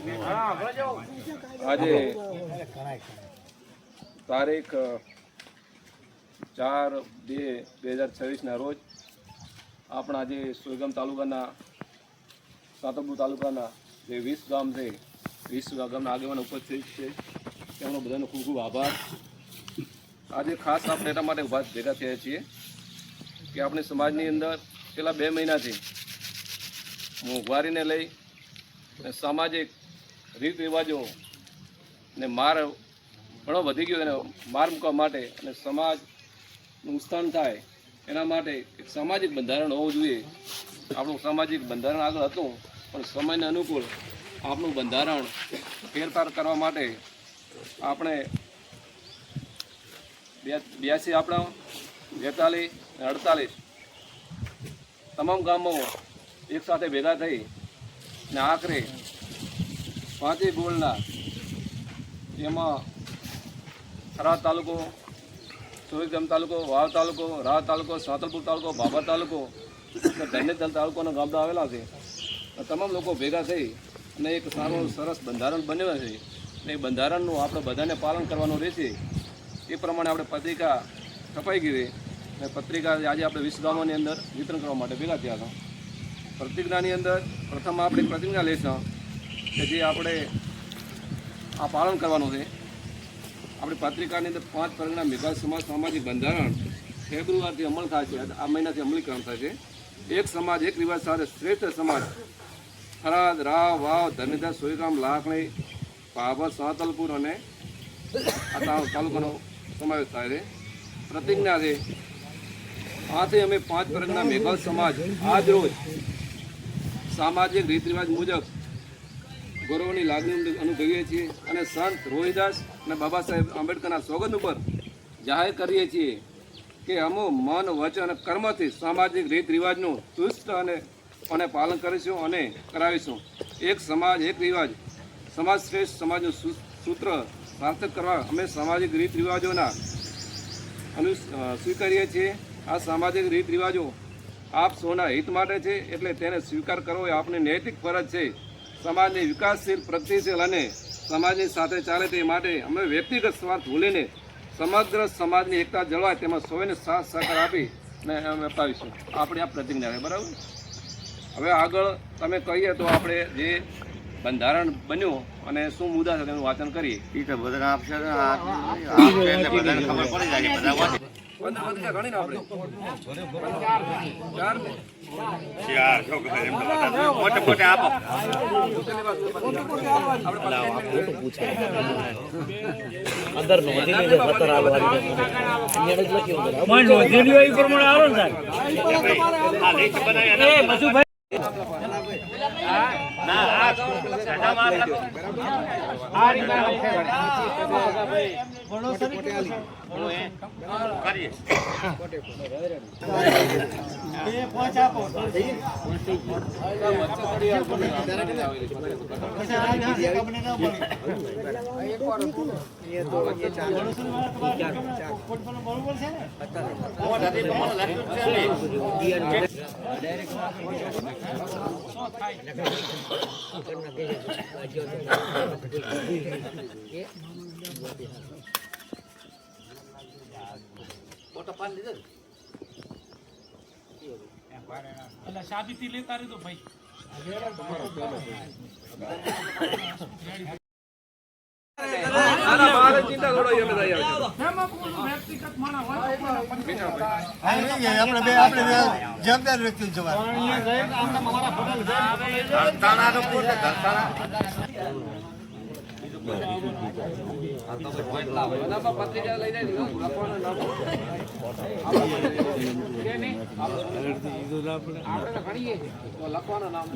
આજે તારીખ 4/2/2026 રોજ આપણા જે સોયગામ તાલુકાના સાતલપુર તાલુકાના જે 20 ગામ છે 20 ગામના આગેવાનો ઉપસ્થિત છે તેમનો બધાનો ખૂબ ખૂબ આભાર। આજે ખાસ આપણે એટલા માટે ભેગા થયા છીએ કે આપણી સમાજની અંદર છેલ્લા 2 મહિનાથી મોંઘવારીને લઈ સામાજિક રીત રિવાજો ને માર ઘણો વધી ગયો એને માર મૂકવા માટે અને સમાજનું ઉત્થાન થાય એના માટે એક સામાજિક બંધારણ હોવું જોઈએ। આપણું સામાજિક બંધારણ આગળ હતું પણ સમયને અનુકૂળ આપણું બંધારણ ફેરફાર કરવા માટે આપણે 82 આપણા 42 અને 48 તમામ ગામો એકસાથે ભેગા થઈ ને આખરે 5 ગોળના એમાં થરાદ તાલુકો, સોયગામ તાલુકો, વાવ તાલુકો, રાહ તાલુકો, સાતલપુર તાલુકો, બાબર તાલુકો અને ધન્યદલ તાલુકાના ગામડા આવેલા છે। તમામ લોકો ભેગા થઈ અને એક સારું સરસ બંધારણ બન્યું છે અને એ બંધારણનું આપણે બધાને પાલન કરવાનું રહેશે। એ પ્રમાણે આપણે પત્રિકા છપાઈ ગઈ અને પત્રિકા આજે આપણે 20 ગામોની અંદર વિતરણ કરવા માટે ભેગા થયા હતા। પ્રતિજ્ઞાની અંદર પ્રથમ આપણે પ્રતિજ્ઞા લઈશું કે જે આપણે આ પાલન કરવાનું છે। આપણી પત્રિકાની અંદર 5 પરગણા મેઘાલ સમાજ સામાજિક બંધારણ ફેબ્રુઆરીથી અમલ થાય છે, આ મહિનાથી અમલીકરણ થાય છે। એક સમાજ એક રિવાજ સાથે શ્રેષ્ઠ સમાજ થરાદ, રાવ, વાવ, ધન્યદલ, સોયગામ, લાખણી, બાબર, સાતલપુર અને આ તાલુકાનો સમાવેશ થાય છે। પ્રતિજ્ઞા છે આથી અમે 5 પરગણા મેઘાલ સમાજ આજ રોજ સામાજિક રીત રિવાજ મુજબ ગૌરવની લાગણી અનુભવીએ છીએ અને સંત રોહિદાસ અને બાબા સાહેબ આંબેડકરના સોગંદ ઉપર જાહેર કરીએ છીએ કે અમે મન, વચન અને કર્મથી સામાજિક રીત રિવાજનું ચુસ્ત અને પાલન કરીશું અને કરાવીશું। એક સમાજ એક રિવાજ સમાજ શ્રેષ્ઠ સમાજનું સૂત્ર સાર્થક કરવા અમે સામાજિક રીત રિવાજોના સ્વીકારીએ છીએ। આ સામાજિક રીત રિવાજો આપ સૌના હિત માટે છે એટલે તેને સ્વીકાર કરવો એ આપણી નૈતિક ફરજ છે। સમાજની વિકાસશીલ, પ્રગતિશીલ અને સમાજની સાથે ચાલે તે માટે અમે વ્યક્તિગત સ્વાર્થ ભૂલીને સમગ્ર સમાજની એકતા જળવાય તેમાં સૌને સાથ સહકાર આપી અને અમે અપાવીશું। આપણે આ પ્રતિજ્ઞા છે, બરાબર। હવે આગળ તમે કહીએ તો આપણે જે બંધારણ બન્યું અને શું મુદ્દા છે તેનું વાંચન કરીએ। એ તો બધા આપશે બધાને ખબર પડી જાય બધા ગણીને આપણે 4 મોટે મોટે આપો અંદર નોંધીને જે પત્ર આવવાની અહીંયા જ લખ્યું છે પણ નોંધીની હોય પ્રમાણે આવો ને સાહેબ આ લેખ બનાવ્યા એ મસુભાઈ ના આ સટામાં આ રીતના ઘણો સરી ઘણો એ કરીએ એ પાંચ આપો સાબિતી લેતા રહી તો ભાઈ ચિંતા થોડો જવાબદાર વ્યક્તિ જવાબ પત્રિકા લઈ જાય લખવાનું નામ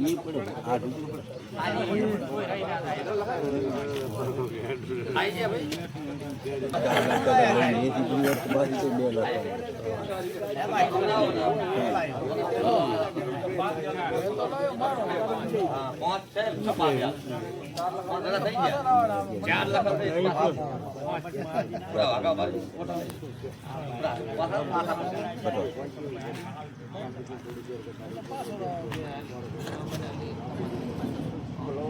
Hello.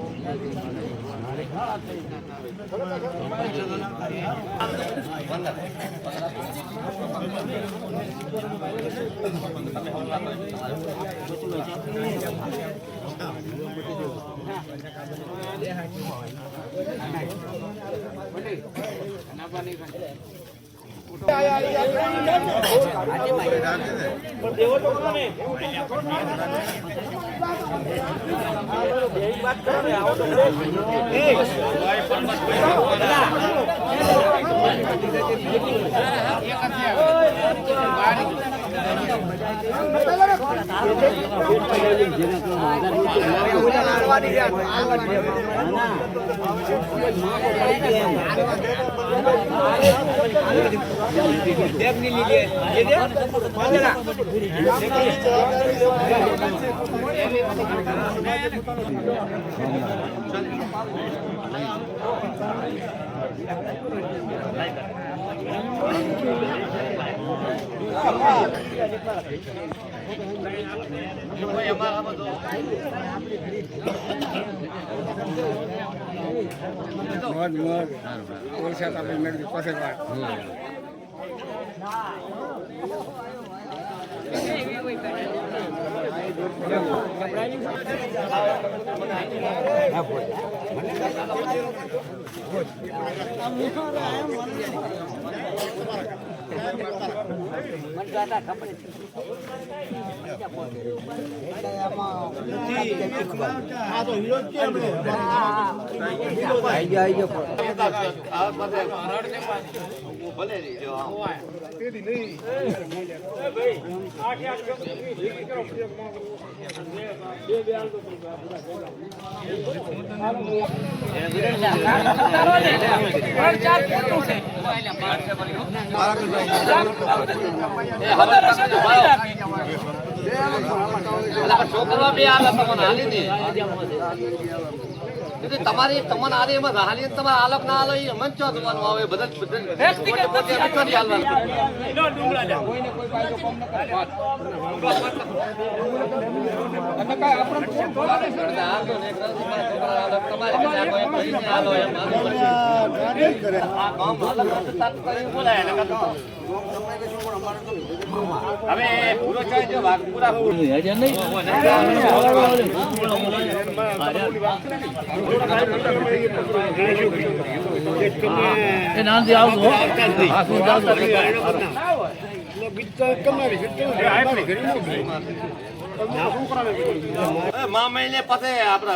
તમારી તમને આલે એમાં હાલી તમારે આલક ના આલો એ મંચ જોવાનું આવે હવે પૂરો ચાય જો ભાગ પૂરા મા મહિને પાસે આપડે